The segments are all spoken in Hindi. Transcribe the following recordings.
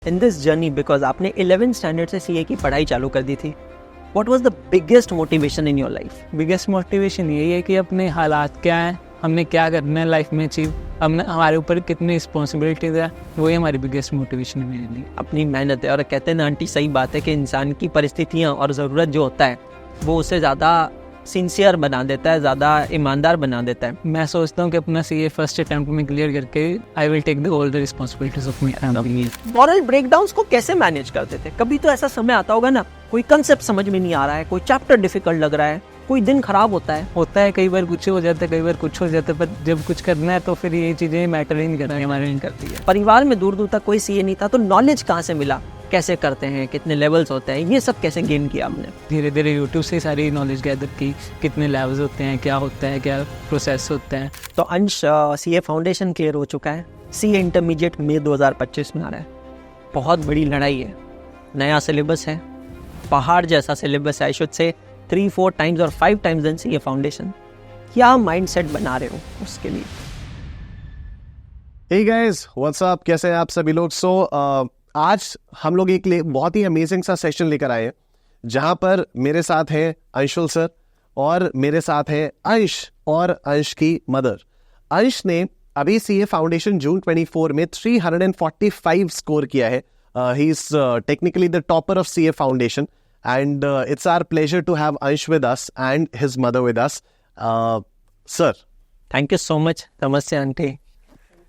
इन दिस जर्नी, बिकॉज आपने 11th स्टैंडर्ड से सीए की पढ़ाई चालू कर दी थी, what was the biggest motivation in your life? Biggest motivation यही है कि अपने हालात क्या हैं, हमने क्या करना है लाइफ में अचीव, हमने हमारे ऊपर कितनी रिस्पॉन्सिबिलिटीज है, वही हमारी बिगेस्ट मोटिवेशन है मेरे लिए। अपनी मेहनत है, और कहते हैं ना आंटी, सही बात है कि इंसान की परिस्थितियाँ और ज़रूरत जो होता है वो उसे ज़्यादा सिंसियर बना देता है, ज़्यादा ईमानदार बना देता है। मैं सोचता हूँ कि अपना सीए फर्स्ट अटेम्प्ट में क्लियर करके I will take the all the responsibilities of my family. Moral breakdowns को कैसे मैनेज करते थे? कभी तो ऐसा समय आता होगा ना, कोई कंसेप्ट समझ में नहीं आ रहा है, कोई चैप्टर डिफिकल्ट लग रहा है, कोई दिन खराब होता है, कई बार कुछ हो जाता है, कई बार कुछ हो जाता है, पर जब कुछ करना है तो फिर ये चीज़ें मैटर ही नहीं करती, हमारे नहीं करती है। परिवार में दूर दूर तक कोई सीए नहीं था, तो नॉलेज कहाँ से मिला? कैसे करते हैं, कितने लेवल्स होते हैं, ये सब कैसे गेन किया आपने? धीरे धीरे यूट्यूब से सारी नॉलेज गैदर की, कितने लेवल्स होते हैं, क्या होता है, क्या प्रोसेस होता है। तो अंश सीए फाउंडेशन क्लियर हो चुका है, सीए इंटरमीडिएट मई 2025 में आ रहा है। बहुत बड़ी लड़ाई है, नया सिलेबस है, पहाड़ जैसा सिलेबस है, आई शुड से 3-4 टाइम्स और 5 टाइम्स देन सीए फाउंडेशन। क्या माइंडसेट बना रहे हो उसके लिए? हे गाइस, व्हाट्स अप, कैसे हैं आप सभी लोग? आज हम लोग एक बहुत ही अमेजिंग सा सेशन लेकर आए हैं, जहां पर मेरे साथ हैं अंशुल सर और मेरे साथ हैं अंश और अंश की मदर। अंश ने अभी सीए फाउंडेशन जून 24 में 345 स्कोर किया है। He is technically the topper of CA foundation and it's our pleasure to have Ansh with us and his mother with us. Sir, thank you so much. Namaste auntie.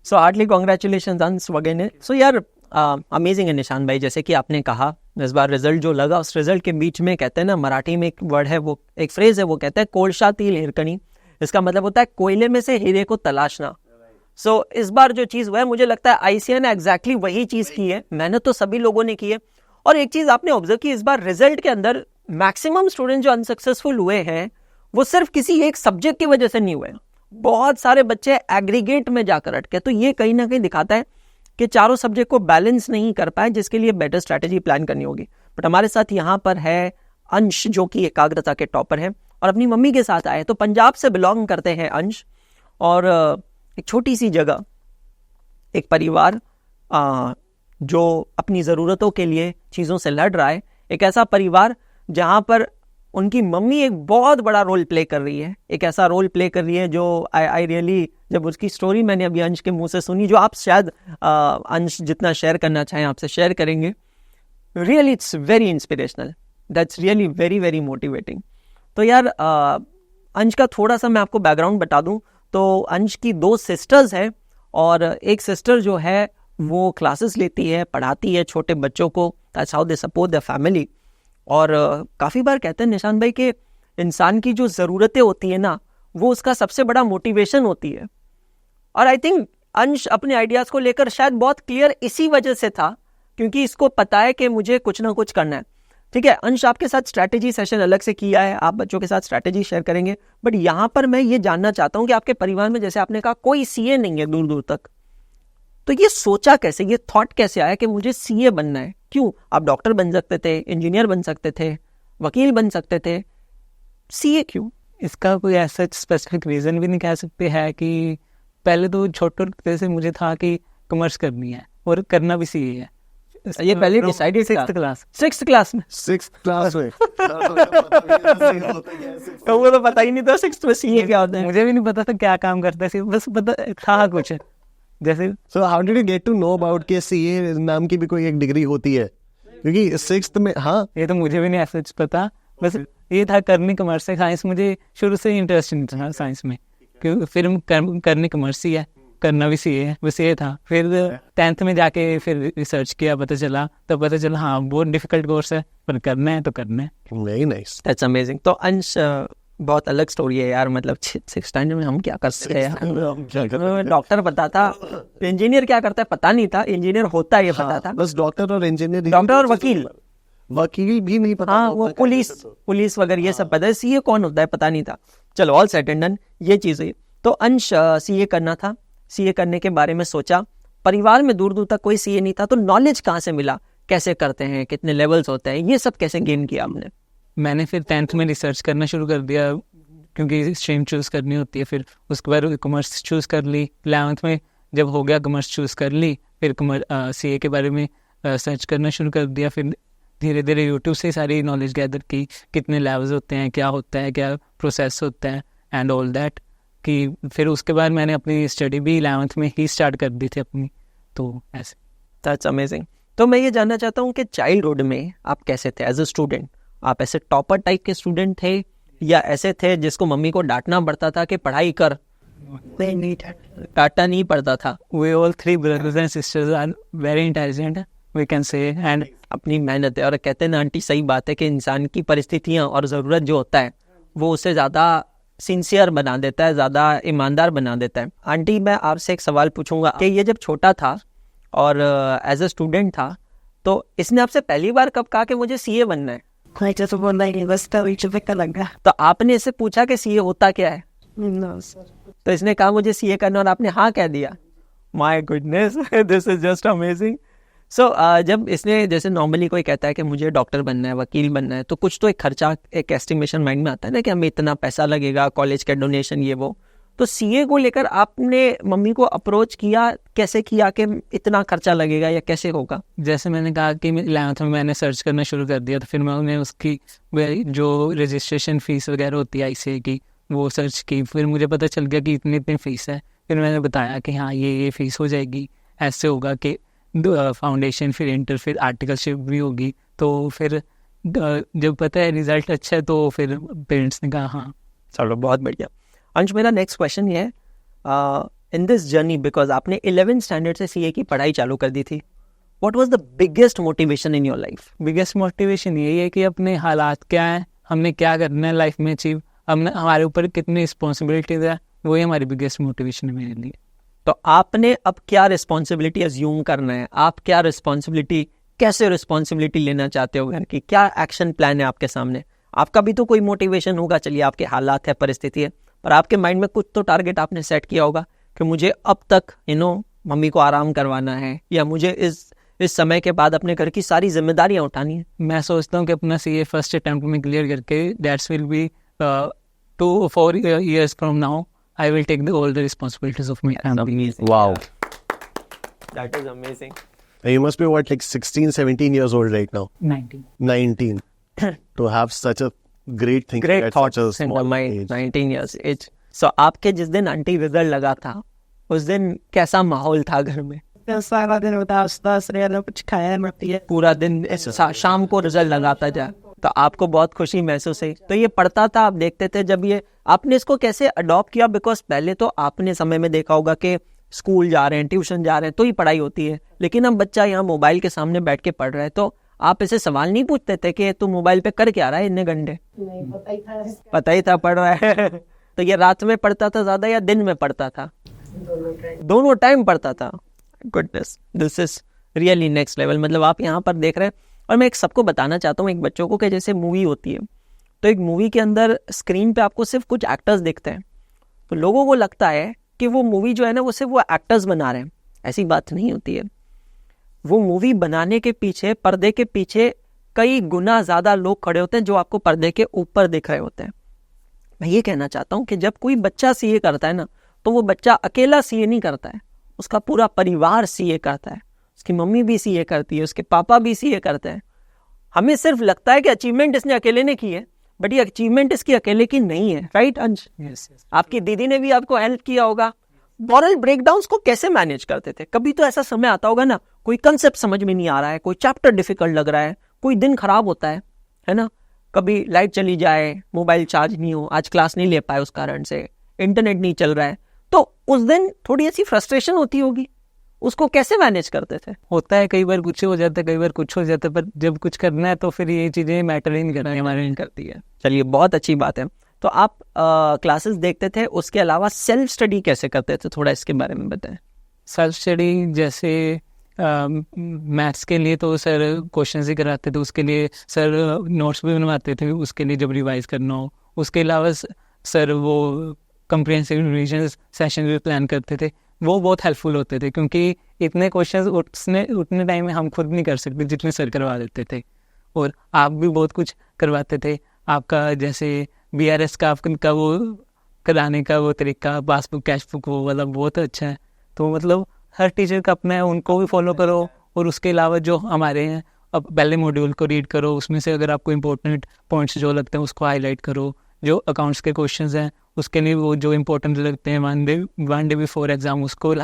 So heartily congratulations Ansh वगैरह। So यार अमेजिंग है निशान भाई, जैसे कि आपने कहा इस बार रिजल्ट जो लगा, उस रिजल्ट के बीच में कहते हैं ना, मराठी में एक वर्ड है, वो एक फ्रेज है, वो कहता है कोळशा तिल हिरकणी। इसका मतलब होता है कोयले में से हीरे को तलाशना। सो इस बार जो चीज़ हुआ है, मुझे लगता है आईसीए ने एग्जैक्टली वही चीज़ की है। मेहनत तो सभी लोगों ने की है, और एक चीज आपने ऑब्जर्व की, इस बार रिजल्ट के अंदर मैक्सिमम स्टूडेंट जो अनसक्सेसफुल हुए हैं वो सिर्फ किसी एक सब्जेक्ट की वजह से नहीं हुए। बहुत सारे बच्चे एग्रीगेट में जाकर अटके। तो ये कहीं ना कहीं दिखाता है कि चारों सब्जेक्ट को बैलेंस नहीं कर पाए, जिसके लिए बेटर स्ट्रैटेजी प्लान करनी होगी। बट हमारे साथ यहाँ पर है अंश, जो कि एकाग्रता के टॉपर है और अपनी मम्मी के साथ आए। तो पंजाब से बिलोंग करते हैं अंश, और एक छोटी सी जगह, एक परिवार जो अपनी ज़रूरतों के लिए चीज़ों से लड़ रहा है, एक ऐसा परिवार जहाँ पर उनकी मम्मी एक बहुत बड़ा रोल प्ले कर रही है, एक ऐसा रोल प्ले कर रही है जो आई रियली, जब उसकी स्टोरी मैंने अभी अंश के मुंह से सुनी, जो आप शायद अंश जितना शेयर करना चाहें आपसे शेयर करेंगे, really it's very inspirational, that's really very very motivating. तो यार अंश का थोड़ा सा मैं आपको बैकग्राउंड बता दूं, तो अंश की 2 सिस्टर्स हैं, और एक सिस्टर जो है वो क्लासेस लेती है, पढ़ाती है छोटे बच्चों को, that's how they support the family. और काफ़ी बार कहते हैं निशान भाई कि इंसान की जो ज़रूरतें होती है ना, वो उसका सबसे बड़ा मोटिवेशन होती है। और आई थिंक अंश अपने आइडियाज़ को लेकर शायद बहुत क्लियर इसी वजह से था, क्योंकि इसको पता है कि मुझे कुछ ना कुछ करना है। ठीक है अंश, आपके साथ स्ट्रैटेजी सेशन अलग से किया है, आप बच्चों के साथ स्ट्रैटेजी शेयर करेंगे, बट यहाँ पर मैं ये जानना चाहता हूँ कि आपके परिवार में, जैसे आपने कहा, कोई सीए नहीं है दूर दूर तक, तो ये सोचा कैसे, ये थॉट कैसे आया कि मुझे सीए बनना है? क्यों? आप डॉक्टर बन सकते थे, इंजीनियर बन सकते थे, वकील बन सकते थे, सीए क्यों? इसका कोई ऐसा स्पेसिफिक रीज़न भी नहीं कह सकते हैं कि पहले तो छोटे से मुझे था कि कॉमर्स करनी है और करना भी सीए है। ये पहले डिसाइडेड 6th क्लास में तो वो तो पता ही नहीं था 6th में सीए क्या होता है। मुझे भी नहीं पता था क्या काम करता है, बस पता था कुछ जैसे। So how did you get to know about के सीए नाम की भी कोई एक डिग्री होती है? क्योंकि 6th में, हाँ, ये तो मुझे भी नहीं ऐसा पता, बस ये था करनी कॉमर्स है। साइंस मुझे शुरू से इंटरेस्ट नहीं था साइंस में, क्योंकि फिर करनी कॉमर्स ही है, करना भी सीए है, बस ये था। फिर 10th में जाके फिर रिसर्च किया, पता चला हाँ बहुत डिफिकल्ट कोर्स है, पर करना है तो करना है। Very nice, that's amazing. तो अंश, बहुत अलग स्टोरी है यार, मतलब 6th स्टैंडर्ड में हम क्या कर सकते हैं यार? डॉक्टर पता था, इंजीनियर क्या करता है पता नहीं था, इंजीनियर होता है ये पता था, बस डॉक्टर और इंजीनियर, डॉक्टर और वकील भी नहीं पता। हाँ, वो पुलिस वगैरह ये सब पता है, सीए कौन होता है पता नहीं था। चलो, ऑल सेट एंड डन, ये चीज़ है। तो अंश सीए करना था, सीए करने के बारे में सोचा, परिवार में दूर दूर तक कोई सीए नहीं था, तो नॉलेज कहाँ से मिला, कैसे करते हैं, कितने लेवल्स होते हैं, ये सब कैसे गेन किया आपने? मैंने फिर 10th में रिसर्च करना शुरू कर दिया, क्योंकि स्ट्रीम चूज़ करनी होती है। फिर उसके बाद कॉमर्स चूज़ कर ली। 11th में जब हो गया कॉमर्स चूज़ कर ली, फिर सीए के बारे में सर्च करना शुरू कर दिया। फिर धीरे धीरे यूट्यूब से सारी नॉलेज गैदर की, कितने लेवल्स होते हैं, क्या होता है, क्या प्रोसेस होता है एंड ऑल दैट। कि फिर उसके बाद मैंने अपनी स्टडी भी 11th में ही स्टार्ट कर दी थी अपनी, तो ऐसे। That's amazing. तो मैं ये जानना चाहता हूँ कि चाइल्डहुड में आप कैसे थे एज अ स्टूडेंट? आप ऐसे टॉपर टाइप के स्टूडेंट थे या ऐसे थे जिसको मम्मी को डांटना पड़ता था कि पढ़ाई कर? डांटना नहीं पड़ता था। We all 3 brothers and sisters are very intelligent, we can say, and अपनी मेहनत है, और कहते हैं ना आंटी, सही बात है कि इंसान की परिस्थितियाँ और ज़रूरत जो होता है वो उसे ज़्यादा सिंसियर बना देता है, ज़्यादा ईमानदार बना देता है। आंटी, मैं आपसे एक सवाल पूछूंगा कि ये जब छोटा था और एज अ स्टूडेंट था, तो इसने आपसे पहली बार कब कहा कि मुझे सीए बनना है? तो आपने इससे पूछा कि सीए होता क्या है? तो इसने कहा मुझे सीए करना और आपने हाँ कह दिया। My goodness, this is just amazing. So जब इसने, जैसे नॉर्मली कोई कहता है कि मुझे डॉक्टर बनना है, वकील बनना है, तो कुछ तो एक खर्चा, एक एस्टिमेशन माइंड में आता है ना कि हमें इतना पैसा लगेगा, कॉलेज के डोनेशन, ये वो। तो सीए को लेकर आपने मम्मी को अप्रोच किया, कैसे किया कि इतना खर्चा लगेगा या कैसे होगा? जैसे मैंने कहा कि 11th में मैंने सर्च करना शुरू कर दिया, तो फिर मैंने उसकी जो रजिस्ट्रेशन फ़ीस वगैरह होती है ICA की, वो सर्च की। फिर मुझे पता चल गया कि इतनी फीस है। फिर मैंने बताया कि हाँ ये फ़ीस हो जाएगी, ऐसे होगा कि फाउंडेशन, फिर इंटर, फिर आर्टिकलशिप भी होगी। तो फिर जब पता है रिज़ल्ट अच्छा है, तो फिर पेरेंट्स ने कहा हाँ। चलो बहुत बढ़िया। अंश, मेरा नेक्स्ट क्वेश्चन ये है, इन दिस जर्नी, बिकॉज आपने 11th स्टैंडर्ड से सीए की पढ़ाई चालू कर दी थी, what was the biggest motivation in your life? Biggest motivation यही है कि अपने हालात क्या हैं, हमने क्या करना है लाइफ में अचीव, हमने, हमारे ऊपर कितनी रिस्पॉन्सिबिलिटीज है, वही हमारी बिगेस्ट मोटिवेशन है मेरे लिए। तो आपने अब क्या रिस्पॉन्सिबिलिटी अज्यूम करना है? आप क्या रिस्पॉन्सिबिलिटी, कैसे रिस्पॉन्सिबिलिटी लेना चाहते हो घर की? क्या एक्शन प्लान है आपके सामने? आपका भी तो कोई मोटिवेशन होगा, चलिए आपके हालात है, परिस्थिति है, पर आपके माइंड में कुछ तो टारगेट आपने सेट किया होगा कि मुझे अब तक मम्मी को आराम करवाना है, या मुझे इस समय के बाद अपने घर की सारी जिम्मेदारियां उठानी है। मैं सोचता हूँ कि अपना सीए फर्स्ट अटेम्प्ट में क्लियर करके, that's will be 2-4 years from now, I will take all the responsibilities of my family. Wow. That is amazing. You must be what, like 16, 17 years old right now? 19. 19. To have such a great thing Great at thoughts such a in small my age. 19 years age. So आपके जिस दिन आंटी रिजल्ट लगा था, उस दिन कैसा माहौल था घर में? पूरा दिन शाम को रिजल्ट लगाता जा, तो आपको बहुत खुशी महसूस हुई। तो ये पढ़ता था, आप देखते थे जब ये, आपने इसको कैसे अडॉप्ट किया? बिकॉज पहले तो आपने समय में देखा होगा कि स्कूल जा रहे हैं, ट्यूशन जा रहे हैं, तो ही पढ़ाई होती है, लेकिन अब बच्चा यहाँ मोबाइल के सामने बैठ के पढ़ रहा है, तो आप इसे सवाल नहीं पूछते थे कि तू मोबाइल पे कर क्या रहा है इतने घंटे? पता ही था पढ़ रहा है। तो ये रात में पढ़ता था ज्यादा या दिन में पढ़ता था? दोनों टाइम पढ़ता था। Goodness, this is really next level. मतलब आप यहाँ पर देख रहे हैं, और मैं एक सबको बताना चाहता हूँ, एक बच्चों को, कि जैसे मूवी होती है, तो एक मूवी के अंदर स्क्रीन पे आपको सिर्फ कुछ एक्टर्स दिखते हैं, तो लोगों को लगता है कि वो मूवी जो है ना, वो सिर्फ वो एक्टर्स बना रहे हैं। ऐसी बात नहीं होती है। वो मूवी बनाने के पीछे, पर्दे के पीछे कई गुना ज़्यादा लोग खड़े होते हैं जो आपको पर्दे के ऊपर दिख रहे होते हैं। मैं ये कहना चाहता हूँ कि जब कोई बच्चा सीए करता है ना, तो वो बच्चा अकेला सीए नहीं करता है, उसका पूरा परिवार सीए करता है। उसकी मम्मी भी सीए करती है, उसके पापा भी सीए करते हैं। हमें सिर्फ लगता है कि अचीवमेंट इसने अकेले ने की है, बट ये अचीवमेंट इसकी अकेले की नहीं है। राइट अंश? Yes. आपकी दीदी ने भी आपको हेल्प किया होगा। मॉरल ब्रेकडाउन्स को कैसे मैनेज करते थे? कभी तो ऐसा समय आता होगा ना, कोई कंसेप्ट समझ में नहीं आ रहा है, कोई चैप्टर डिफिकल्ट लग रहा है, कोई दिन खराब होता है ना? कभी लाइट चली जाए, मोबाइल चार्ज नहीं हो, आज क्लास नहीं ले पाए उस कारण से, इंटरनेट नहीं चल रहा है, तो उस दिन थोड़ी ऐसी फ्रस्ट्रेशन होती होगी। उसको कैसे मैनेज करते थे? होता है, कई बार कुछ हो जाता है, कई बार कुछ हो जाता है, पर जब कुछ करना है तो फिर ये चीज़ें मैटर ही नहीं करती, हमारे नहीं करती है। चलिए, बहुत अच्छी बात है। तो आप क्लासेस देखते थे, उसके अलावा सेल्फ स्टडी कैसे करते थे? थोड़ा इसके बारे में बताएं। सेल्फ स्टडी जैसे मैथ्स के लिए तो सर क्वेश्चंस ही कराते थे, उसके लिए सर नोट्स भी बनवाते थे, उसके लिए जब रिवाइज करना हो। उसके अलावा सर वो कम्प्रिहेंसिव रिवीजन सेशन भी प्लान करते थे, वो बहुत हेल्पफुल होते थे, क्योंकि इतने क्वेश्चंस उतने टाइम में हम खुद नहीं कर सकते जितने सर करवा देते थे। और आप भी बहुत कुछ करवाते थे। आपका जैसे BRS का वो कराने का वो तरीका, पासबुक कैशबुक, वो वाला बहुत अच्छा है। तो मतलब हर टीचर का अपना है, उनको भी फॉलो करो, और उसके अलावा जो हमारे हैं, अब पहले मॉड्यूल को रीड करो, उसमें से अगर आपको इम्पोर्टेंट पॉइंट्स जो लगते हैं उसको हाईलाइट करो। जो अकाउंट्स के क्वेश्चंस हैं उसके लिए वो जो इम्पोर्टेंट लगते हैं वन डे बिफोर एग्जाम उसको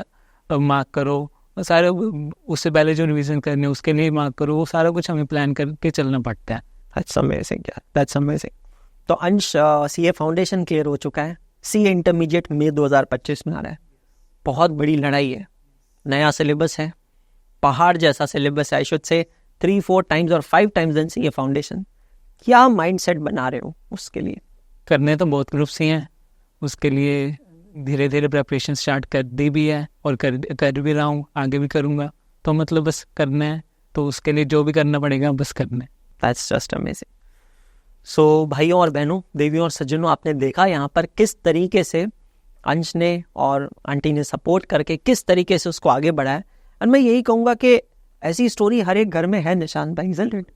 मार्क करो। सारे उससे पहले जो रिवीजन करने उसके लिए मार्क करो। वो सारा कुछ हमें प्लान करके चलना पड़ता है। दैट्स अमेजिंग यार, दैट्स अमेजिंग। तो अंश सीए फाउंडेशन क्लियर हो चुका है, सीए इंटरमीडिएट मई 2025 में आ रहा है। बहुत बड़ी लड़ाई है, नया सिलेबस है, पहाड़ जैसा सिलेबस है, आई शुड से 3-4 टाइम्स और 5 टाइम्स देन सीए फाउंडेशन। क्या माइंडसेट बना रहे हो उसके लिए? करने तो बहुत ग्रुप्स ही हैं, उसके लिए धीरे धीरे प्रेपरेशन स्टार्ट कर दी भी है और कर भी रहा हूँ, आगे भी करूँगा। तो मतलब बस करना है, तो उसके लिए जो भी करना पड़ेगा बस करना है। That's just amazing. सो भाइयों और बहनों, देवियों और सज्जनों, आपने देखा यहाँ पर किस तरीके से अंश ने और आंटी ने सपोर्ट करके किस तरीके से उसको आगे बढ़ाया। और मैं यही कहूँगा कि ऐसी स्टोरी हर एक घर में है निशान भाई, isn't it?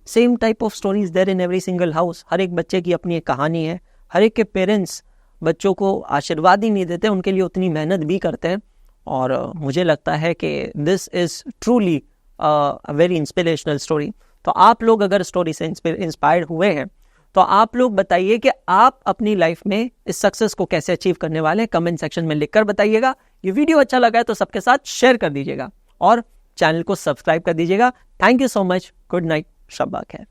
Same type of stories there in every single house. हर एक बच्चे की अपनी एक कहानी है। हर एक के पेरेंट्स बच्चों को आशीर्वाद ही नहीं देते, उनके लिए उतनी मेहनत भी करते हैं। और मुझे लगता है कि this is truly a very inspirational story. तो आप लोग अगर स्टोरी से इंस्पायर्ड हुए हैं तो आप लोग बताइए कि आप अपनी लाइफ में इस सक्सेस को कैसे अचीव करने वाले हैं। कमेंट सेक्शन में लिखकर बताइएगा। ये वीडियो अच्छा लगा है तो सबके साथ शेयर कर दीजिएगा और चैनल को सब्सक्राइब कर दीजिएगा। Thank you so much. Good night, शब्बा खैर।